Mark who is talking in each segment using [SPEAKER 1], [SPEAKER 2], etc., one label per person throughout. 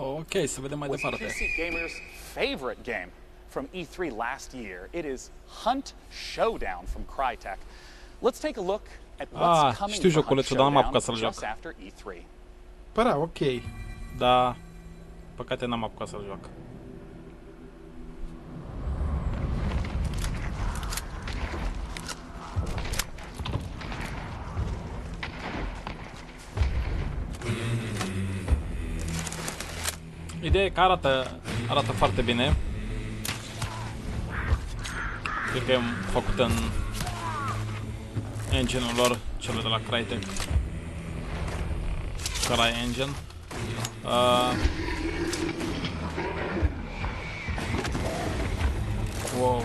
[SPEAKER 1] Ok, să vedem mai departe.
[SPEAKER 2] PC gamers' favorite game from E3 last year. It is Hunt Showdown from Crytek. Let's take a look at what's coming
[SPEAKER 1] știu
[SPEAKER 2] for Hunt
[SPEAKER 1] joculețul, dar n-am apucat
[SPEAKER 2] Showdown
[SPEAKER 1] să-l
[SPEAKER 2] just
[SPEAKER 1] joc.
[SPEAKER 2] after E3.
[SPEAKER 3] Părea ok.
[SPEAKER 1] Da, păcate n-am apucat să-l joc. Ideea e că arată foarte bine. Cred că e făcut în engine-ul lor, celor de la Crytek. Gara engine. Wow.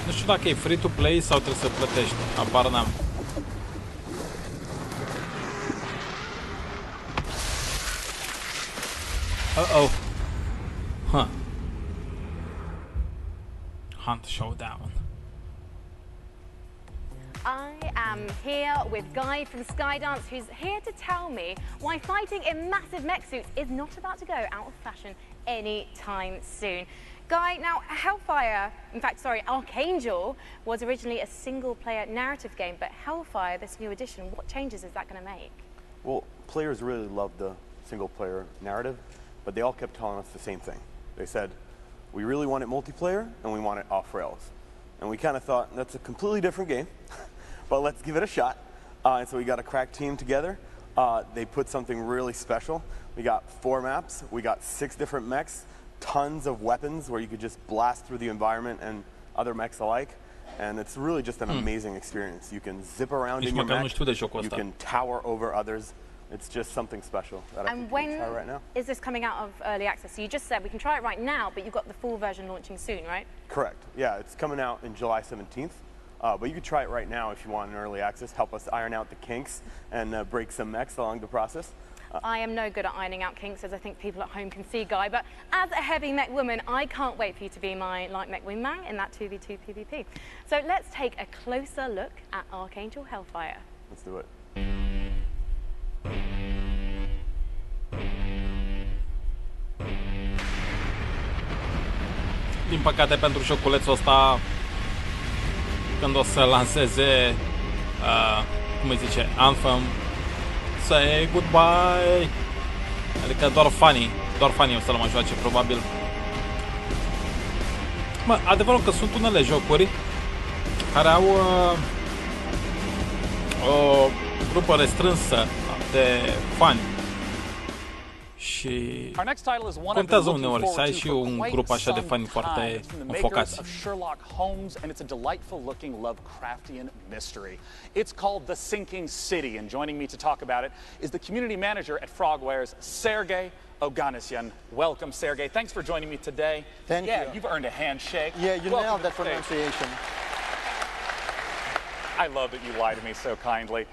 [SPEAKER 1] Nu știu dacă e free to play sau trebuie să plătești. Apar n-am. Uh-oh. Huh. Hunt Showdown.
[SPEAKER 4] I am here with Guy from Skydance, who's here to tell me why fighting in massive mech suits is not about to go out of fashion anytime soon. Guy, now Helllfire, in fact, sorry, Archangel was originally a single-player narrative game, but Helllfire, this new edition, what changes is that going to make?
[SPEAKER 5] Well, players really loved the single-player narrative, but they all kept telling us the same thing. They said, we really want it multiplayer, and we want it off-rails. And we kind of thought, that's a completely different game, but let's give it a shot. And so we got a crack team together. They put something really special. We got 4 maps, we got 6 different mechs, tons of weapons where you could just blast through the environment and other mechs alike. And it's really just an amazing experience. You can zip around in your mech, you can tower over others. It's just something special that I think you can try right now.
[SPEAKER 4] Is this coming out of early access? So you just said we can try it right now, but you've got the full version launching soon, right?
[SPEAKER 5] Correct. Yeah, it's coming out in July 17th. But you could try it right now if you want in early access. Help us iron out the kinks and break some mechs along the process.
[SPEAKER 4] I am no good at ironing out kinks, as I think people at home can see, Guy. But as a heavy mech woman, I can't wait for you to be my light mech wingman in that 2v2 PvP. So let's take a closer look at Archangel Helllfire.
[SPEAKER 5] Let's do it.
[SPEAKER 1] Din păcate pentru joculețul ăsta, când o să lanseze, cum îi zice, Anthem, say goodbye. Adică doar fanii o să-l mai joace probabil. Mă, adevărul că sunt unele jocuri care au o grupă restrânsă de fani. Și contează uneori să ai și un grup așa de fani foarte înfocați.
[SPEAKER 2] And it's a delightful looking Lovecraftian mystery. It's called The Sinking City, and joining me to talk about it is the community manager at Frogwares, Sergey Oganessian. Welcome, Sergey. Thanks for joining me today.
[SPEAKER 6] Thank you.
[SPEAKER 2] Yeah, you've earned a handshake.
[SPEAKER 6] Yeah, you nailed that pronunciation.
[SPEAKER 2] I love that you lie to me so kindly.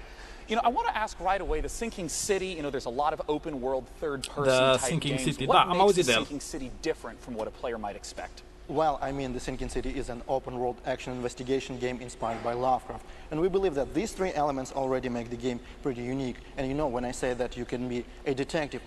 [SPEAKER 2] You know, I want to ask right away, the Sinking City, you know, there's a lot of open world, third-person type games.
[SPEAKER 1] City,
[SPEAKER 2] what makes the Sinking City different from what a player might expect?
[SPEAKER 6] Well, I mean, the Sinking City is an open world action investigation game inspired by Lovecraft. And we believe that these 3 elements already make the game pretty unique. And you know, when I say that you can be a detective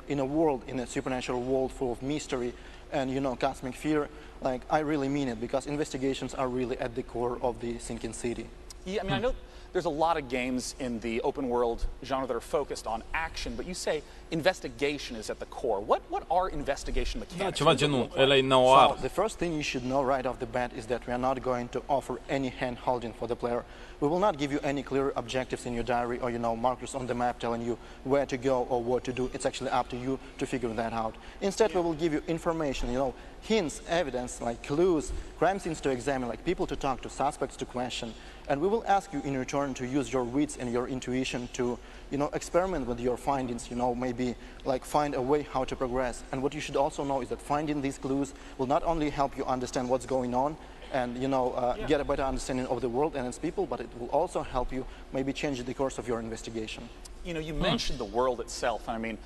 [SPEAKER 6] in a world, in a supernatural world full of mystery and, you know, cosmic fear, like, I really mean it, because investigations are really at the core of the Sinking City.
[SPEAKER 2] Yeah, I mean, I know there's a lot of games in the open world genre that are focused on action, but you say investigation is at the core. What are investigation mechanics?
[SPEAKER 1] Ceva genul LA Noir.
[SPEAKER 6] So the first thing you should know right off the bat is that we are not going to offer any hand-holding for the player. We will not give you any clear objectives in your diary or, you know, markers on the map telling you where to go or what to do. It's actually up to you to figure that out. Instead, we will give you information, you know, hints, evidence, like clues, crime scenes to examine, like people to talk to, suspects to question. And we will ask you in return to use your wits and your intuition to, you know, experiment with your findings, you know, maybe like find a way how to progress. And what you should also know is that finding these clues will not only help you understand what's going on and, you know, get a better understanding of the world and its people, but it will also help you maybe change the course of your investigation.
[SPEAKER 2] You know, you mentioned the world itself, and I mean,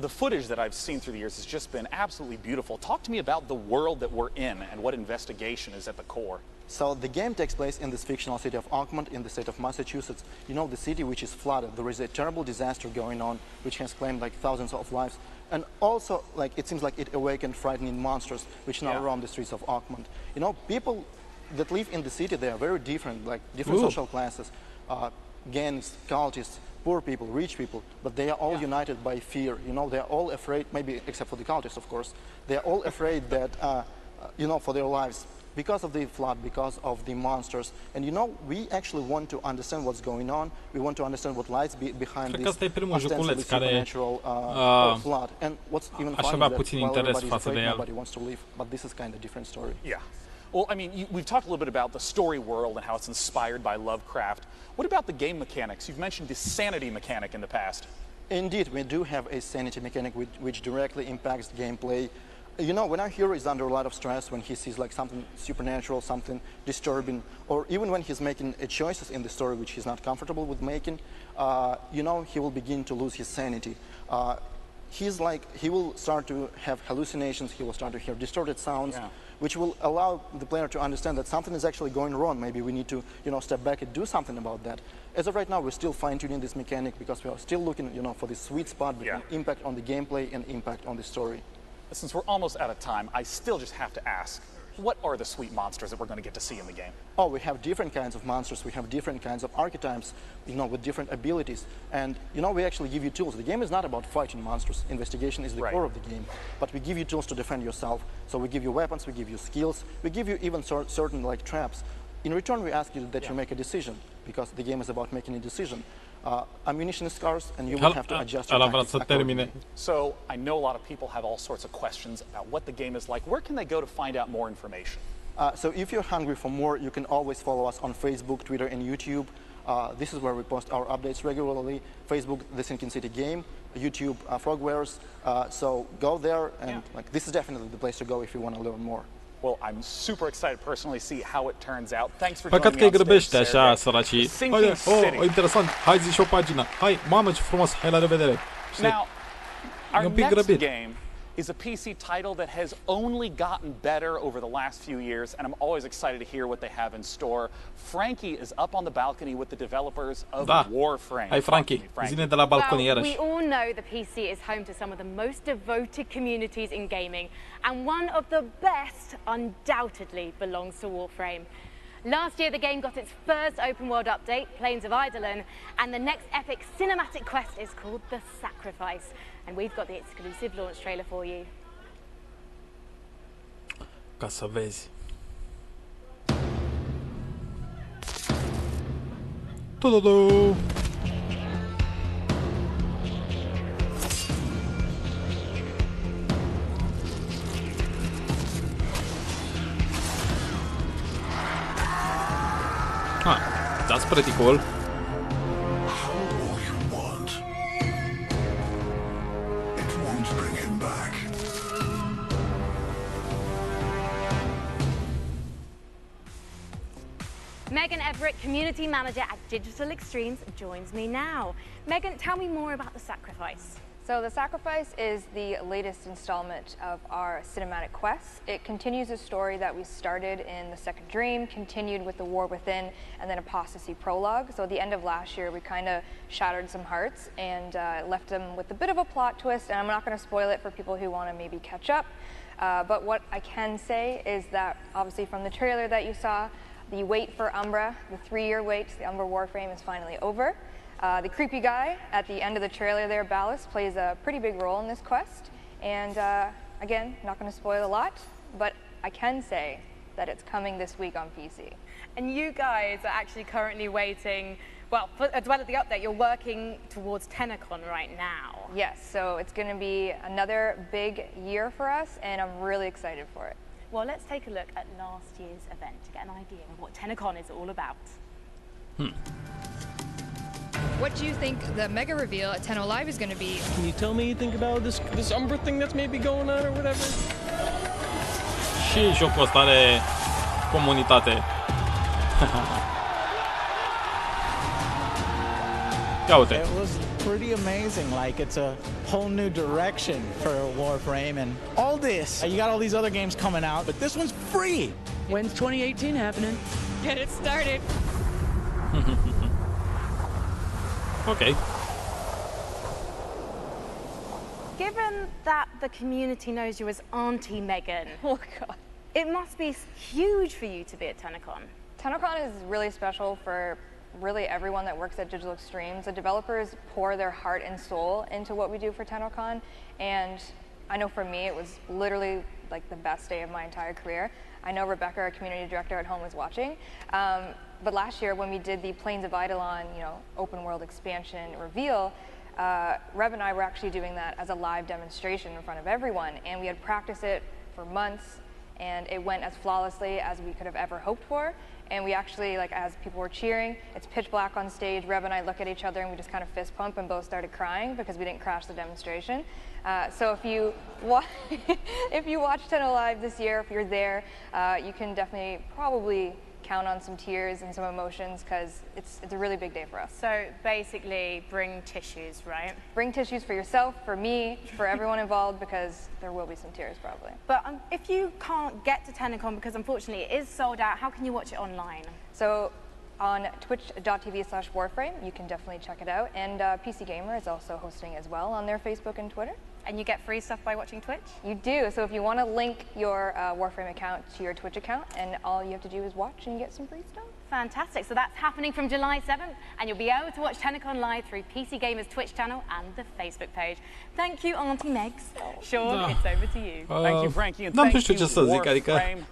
[SPEAKER 2] the footage that I've seen through the years has just been absolutely beautiful. Talk to me about the world that we're in and what investigation is at the core.
[SPEAKER 6] So the game takes place in this fictional city of Oakmont in the state of Massachusetts. You know, the city which is flooded. There is a terrible disaster going on which has claimed like thousands of lives. And also, like, it seems like it awakened frightening monsters which now roam the streets of Oakmont. You know, people that live in the city, they are very different, like different social classes. Gangs, cultists, poor people, rich people, but they are all united by fear. You know, they are all afraid, maybe except for the cultists, of course. They are all afraid that, you know, for their lives. Because of the flood, because of the monsters. And you know, we actually want to understand what's going on. We want to understand what lies behind this ostensibly supernatural flood. And what's even funny is that while everybody's afraid, nobody wants to leave. But this is kind of a different story.
[SPEAKER 2] Yeah. Well, I mean, we've talked a little bit about the story world and how it's inspired by Lovecraft. What about the game mechanics? You've mentioned the sanity mechanic in the past.
[SPEAKER 6] Indeed, we do have a sanity mechanic which directly impacts the gameplay. You know, when our hero is under a lot of stress, when he sees like something supernatural, something disturbing, or even when he's making choices in the story which he's not comfortable with making, you know, he will begin to lose his sanity. He will start to have hallucinations, he will start to hear distorted sounds, which will allow the player to understand that something is actually going wrong. Maybe we need to, you know, step back and do something about that. As of right now, we're still fine-tuning this mechanic because we are still looking, you know, for the sweet spot between impact on the gameplay and impact on the story.
[SPEAKER 2] Since we're almost out of time, I still just have to ask, what are the sweet monsters that we're going to get to see in the game?
[SPEAKER 6] Oh, we have different kinds of monsters. We have different kinds of archetypes, you know, with different abilities. And, you know, we actually give you tools. The game is not about fighting monsters. Investigation is the core of the game. But we give you tools to defend yourself. So we give you weapons, we give you skills, we give you even certain, like, traps. In return, we ask you that you make a decision, because the game is about making a decision. Ammunition is scarce, and you will have to adjust your tactics accordingly.
[SPEAKER 2] So, I know a lot of people have all sorts of questions about what the game is like. Where can they go to find out more information?
[SPEAKER 6] So if you're hungry for more, you can always follow us on Facebook, Twitter, and YouTube. This is where we post our updates regularly. Facebook, The Sinking City Game, YouTube, Frogwares. So go there, and like, this is definitely the place to go if you want to learn more.
[SPEAKER 2] Well, I'm super excited to personally see how it turns out. Thanks for
[SPEAKER 1] Păcat
[SPEAKER 2] joining
[SPEAKER 1] că îi
[SPEAKER 2] me on
[SPEAKER 1] grăbește
[SPEAKER 2] stage,
[SPEAKER 1] așa,
[SPEAKER 2] Sergei.
[SPEAKER 1] săracii.
[SPEAKER 2] Sinking City.
[SPEAKER 1] Interesant. Hai, zi și o pagină. Hai, mamă, ce frumos. Hai, la revedere.
[SPEAKER 2] Now, our next game is a PC title that has only gotten better over the last few years, and I'm always excited to hear what they have in store. Frankie is up on the balcony with the developers of Warframe.
[SPEAKER 1] Hai, Frankie, zine de la balcon iarăși.
[SPEAKER 4] We all know the PC is home to some of the most devoted communities in gaming, and one of the best undoubtedly belongs to Warframe. Last year, the game got its first open world update, Plains of Eidolon, and the next epic cinematic quest is called The Sacrifice. And we've got the exclusive launch trailer for you.
[SPEAKER 1] Ca să vezi. Tu-du-du! That's pretty cool.
[SPEAKER 4] Megan Everett, Community Manager at Digital Extremes, joins me now. Megan, tell me more about The Sacrifice.
[SPEAKER 3] So The Sacrifice is the latest installment of our cinematic quest. It continues a story that we started in The Second Dream, continued with The War Within, and then Apostasy Prologue. So at the end of last year, we kind of shattered some hearts and left them with a bit of a plot twist, and I'm not going to spoil it for people who want to maybe catch up. But what I can say is that, obviously from the trailer that you saw, the wait for Umbra, the 3-year wait to the Umbra Warframe is finally over. The creepy guy at the end of the trailer there, Ballast, plays a pretty big role in this quest. And again, not going to spoil a lot, but I can say that it's coming this week on PC.
[SPEAKER 4] And you guys are actually currently waiting, well, as well as the update, you're working towards TennoCon right now.
[SPEAKER 3] Yes, so it's going to be another big year for us, and I'm really excited for it.
[SPEAKER 4] Well, let's take a look at last year's event to get an idea of what TennoCon is all about.
[SPEAKER 7] What do you think the mega reveal at Tenno Live is going to be?
[SPEAKER 8] Can you tell me anything about this Umbra thing that's maybe going on or whatever?
[SPEAKER 1] Și jocul ăsta are comunitate. Ia uite.
[SPEAKER 9] It was pretty amazing. Like, it's a whole new direction for Warframe and all this. You got all these other games coming out, but this one's free.
[SPEAKER 10] When's 2018 happening? Get it started.
[SPEAKER 1] Ok.
[SPEAKER 4] Given that the community knows you as Auntie Megan,
[SPEAKER 3] Oh God.
[SPEAKER 4] it must be huge for you to be at TennoCon.
[SPEAKER 3] TennoCon is really special for really everyone that works at Digital Extremes. The developers pour their heart and soul into what we do for TennoCon, and I know for me it was literally like the best day of my entire career. I know Rebecca, our community director at home, was watching. But last year when we did the Plains of Eidolon, open world expansion reveal, Reb and I were actually doing that as a live demonstration in front of everyone, and we had practiced it for months, and it went as flawlessly as we could have ever hoped for. And we actually, like, as people were cheering, it's pitch black on stage. Reb and I look at each other and we just kind of fist pump and both started crying because we didn't crash the demonstration. So if you watch Tenno Live this year, if you're there, you can definitely probably count on some tears and some emotions because it's a really big day for us.
[SPEAKER 4] So basically, bring tissues, right?
[SPEAKER 3] Bring tissues for yourself, for me, for everyone involved, because there will be some tears probably.
[SPEAKER 4] But if you can't get to TennoCon because unfortunately it is sold out, how can you watch it online?
[SPEAKER 3] So on twitch.tv/Warframe, you can definitely check it out. And PC Gamer is also hosting as well on their Facebook and Twitter.
[SPEAKER 4] And you get free stuff by watching Twitch?
[SPEAKER 3] You do. So if you want to link your Warframe account to your Twitch account, and all you have to do is watch and you get some free stuff.
[SPEAKER 4] Fantastic. So that's happening from July 7th, and you'll be able to watch TennoCon live through PC Gamer's Twitch channel and the Facebook page. Thank you, Auntie Megs. Sean, it's over to you.
[SPEAKER 2] Thank you, Frankie, and thank you, Warframe.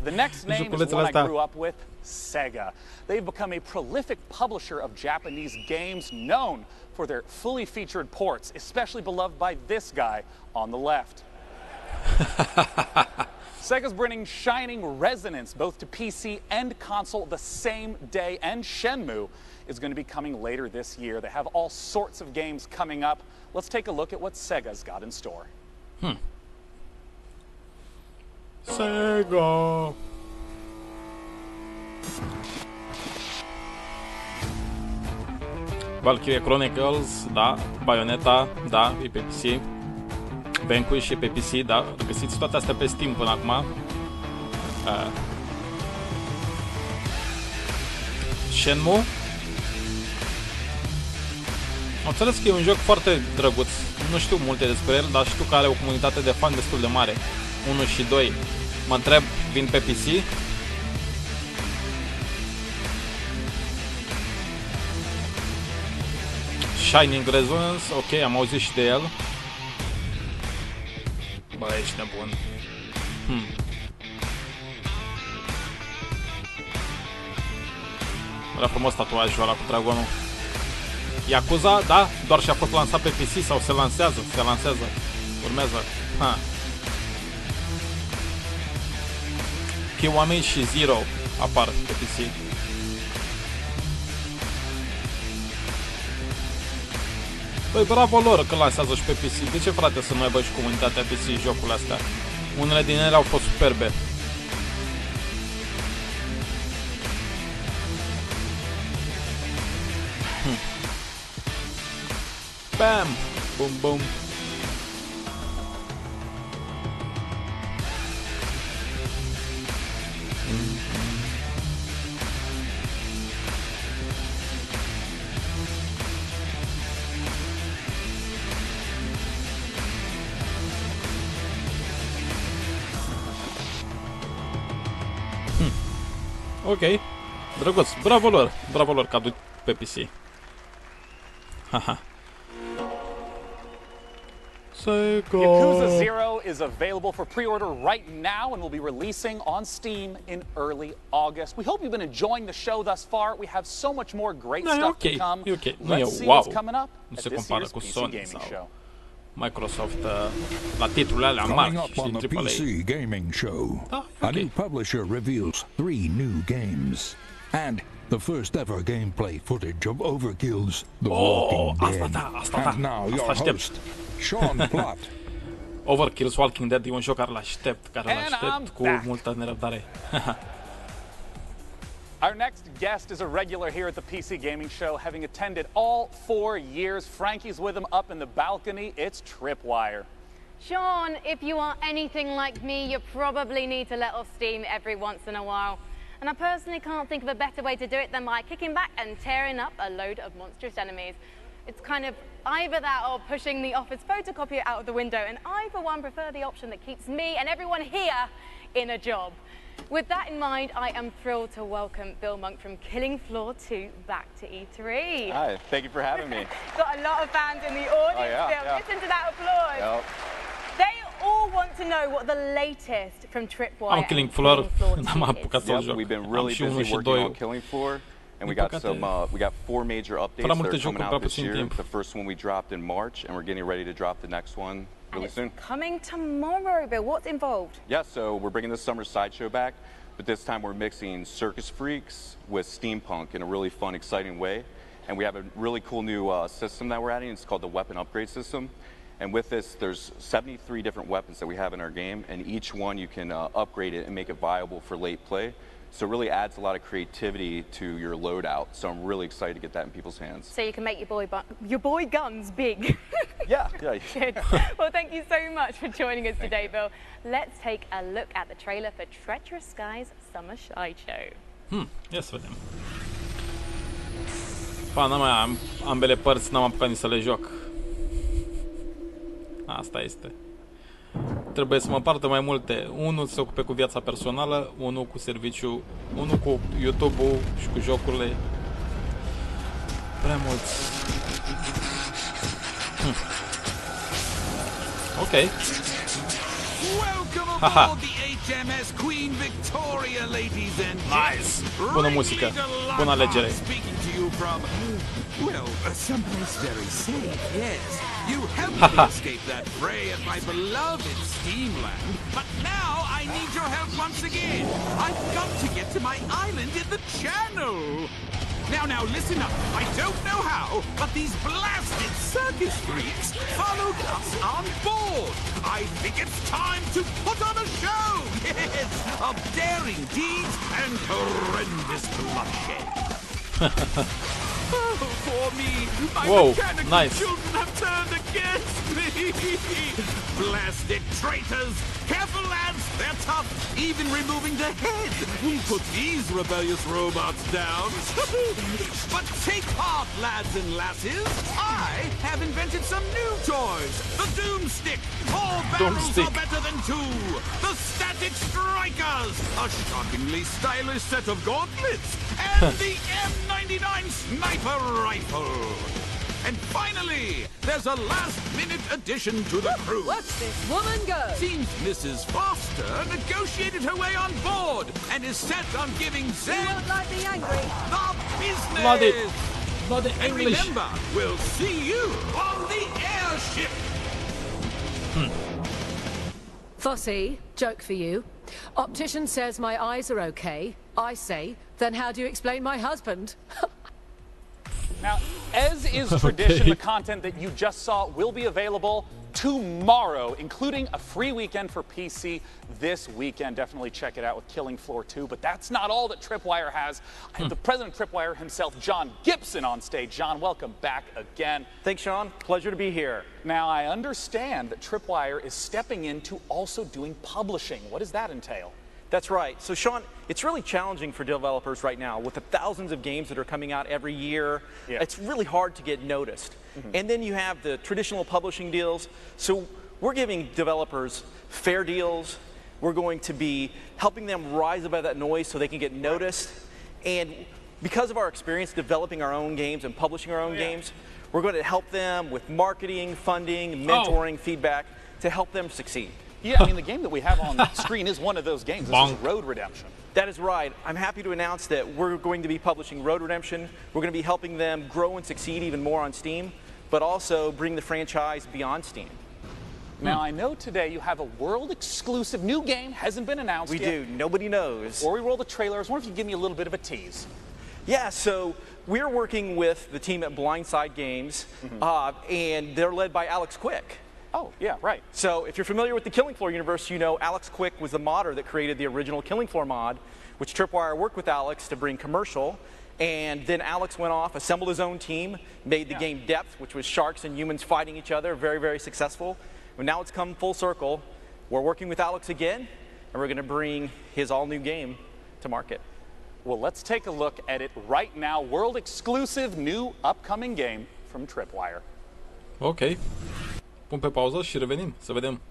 [SPEAKER 2] The next name is one I grew up with, Sega. They've become a prolific publisher of Japanese games known for their fully featured ports, especially beloved by this guy on the left. Sega's bringing shining resonance both to PC and console the same day, and Shenmue is going to be coming later this year. They have all sorts of games coming up. Let's take a look at what Sega's got in store.
[SPEAKER 1] Sega. Valkyria Chronicles, da, Bayonetta, da, e pe PC. Vanquish e pe PC, da, găsiți toate astea pe Steam până acum. Shenmue. Am înțeles că e un joc foarte drăguț. Nu știu multe despre el, dar știu că are o comunitate de fani destul de mare. 1 și 2. Mă întreb, vin pe PC? Shining Resonance, ok, am auzit și de el. Bă, ești nebun. Era frumos tatuajul ăla cu dragonul. Yakuza, da, doar și-a fost lansat pe PC sau se lansează? Se lansează. Urmează. Kiwami și Zero apar pe PC. Băi, bravo lor că lansează și pe PC. De ce, frate, să nu aibă și comunitatea PC jocurile astea? Unele din ele au fost superbe. Bam! Bum, bum. Ok, drăguț, bravo lor că adu pe PC. Haha.
[SPEAKER 2] Yakuza 0 is available for pre-order right now and will be releasing on Steam in early August. We hope you've been enjoying the show thus far. We have so much more great stuff to come. Let's see what's coming up at this year's PC Gaming Show.
[SPEAKER 1] Microsoft la titlurile alea mari și
[SPEAKER 11] on the PC Gaming Show. A new publisher reveals 3 new games and the first ever gameplay footage of Overkill's The Walking Dead. And now your host, Sean Plott.
[SPEAKER 1] Overkill's Walking Dead e un joc care l-aștept cu multă nerăbdare.
[SPEAKER 2] Our next guest is a regular here at the PC Gaming Show, having attended all 4 years. Frankie's with him up in the balcony. It's Tripwire.
[SPEAKER 4] Sean, if you are anything like me, you probably need to let off steam every once in a while. And I personally can't think of a better way to do it than by kicking back and tearing up a load of monstrous enemies. It's kind of either that or pushing the office photocopier out of the window, and I, for one, prefer the option that keeps me and everyone here in a job. With that in mind, I am thrilled to welcome Bill Monk from Killing Floor 2 back to E3.
[SPEAKER 12] Hi, thank you for having me.
[SPEAKER 4] Got a lot of fans in the audience, Bill. Listen to that applause.
[SPEAKER 12] Yep.
[SPEAKER 4] They all want to know what the latest from Tripwire
[SPEAKER 1] Killing Floor, n-am apucat să-l joc.
[SPEAKER 12] We've been really busy working on Killing Floor, and we got 4 major updates that are coming out this year. The first one we dropped in March, and we're getting ready to drop the next one really soon.
[SPEAKER 4] Coming tomorrow, Bill. What's involved?
[SPEAKER 12] Yeah, so we're bringing the summer sideshow back, but this time we're mixing circus freaks with steampunk in a really fun, exciting way. And we have a really cool new system that we're adding. It's called the weapon upgrade system. And with this, there's 73 different weapons that we have in our game, and each one you can upgrade it and make it viable for late play. So it really adds a lot of creativity to your loadout. So I'm really excited to get that in people's hands.
[SPEAKER 4] So you can make your boy guns big.
[SPEAKER 12] Yeah.
[SPEAKER 4] Good. Well, thank you so much for joining us today, Bill. Let's take a look at the trailer for Treacherous Skies Summer Sideshow.
[SPEAKER 1] Ia să vedem. Pana mea, ambele părți n-am apucat nici să le joc. Asta este. Trebuie să mă împartă mai multe. Unul se ocupe cu viața personală, unul cu serviciu, unul cu YouTube-ul și cu jocurile. Prea mulți. Ok. Haha. Nice. Bună muzică. Bună alegere.
[SPEAKER 13] Well, someplace very safe, yes. You helped me escape that fray at my beloved Steamland, but now I need your help once again. I've got to get to my island in the channel. Now, listen up. I don't know how, but these blasted circus freaks followed us on board. I think it's time to put on a show. Yes, of daring deeds and horrendous bloodshed. Oh, for me, my mechanical children have turned against me. Blasted traitors! Careful, lads, they're tough, even removing the head. Put these rebellious robots down. But take heart, lads and lasses. I have invented some new toys. The Doomstick. 4 barrels are better than 2. The Static Strikers. A shockingly stylish set of gauntlets. And the M99 Sniper Rifle. And finally, there's a last-minute addition to the crew.
[SPEAKER 10] What's this woman go?
[SPEAKER 13] Seems Mrs. Foster negotiated her way on board and is set on giving Zed
[SPEAKER 10] You won't like me angry.
[SPEAKER 13] the business.
[SPEAKER 1] Bloody
[SPEAKER 13] and
[SPEAKER 1] English.
[SPEAKER 13] remember, we'll see you on the airship.
[SPEAKER 10] Fossey, joke for you. Optician says my eyes are okay. I say, then how do you explain my husband?
[SPEAKER 2] Now, as is tradition, the content that you just saw will be available tomorrow, including a free weekend for PC this weekend. Definitely check it out with Killing Floor 2. But that's not all that Tripwire has. I have the president of Tripwire himself, John Gibson, on stage. John, welcome back again.
[SPEAKER 14] Thanks, Sean. Pleasure to be here.
[SPEAKER 2] Now, I understand that Tripwire is stepping into also doing publishing. What does that entail?
[SPEAKER 14] That's right. So, Sean, it's really challenging for developers right now with the thousands of games that are coming out every year. Yeah. It's really hard to get noticed. And then you have the traditional publishing deals. So we're giving developers fair deals. We're going to be helping them rise above that noise so they can get noticed. And because of our experience developing our own games and publishing our own games, we're going to help them with marketing, funding, mentoring, feedback to help them succeed.
[SPEAKER 2] Yeah, I mean, the game that we have on the screen is one of those games. This is Road Redemption.
[SPEAKER 14] That is right. I'm happy to announce that we're going to be publishing Road Redemption. We're going to be helping them grow and succeed even more on Steam, but also bring the franchise beyond Steam.
[SPEAKER 2] Now, I know today you have a world-exclusive new game, hasn't been announced yet.
[SPEAKER 14] We do. Nobody knows.
[SPEAKER 2] Before we roll the trailers, I wonder if you could give me a little bit of a tease.
[SPEAKER 14] Yeah, so we're working with the team at Blindside Games, and they're led by Alex Quick.
[SPEAKER 2] Oh, yeah, right.
[SPEAKER 14] So if you're familiar with the Killing Floor universe, you know Alex Quick was the modder that created the original Killing Floor mod, which Tripwire worked with Alex to bring commercial. And then Alex went off, assembled his own team, made the game Depth, which was sharks and humans fighting each other, very, very successful. And now it's come full circle. We're working with Alex again, and we're going to bring his all-new game to market.
[SPEAKER 2] Well, let's take a look at it right now. World exclusive new upcoming game from Tripwire.
[SPEAKER 1] Ok. Pun pe pauză și revenim să vedem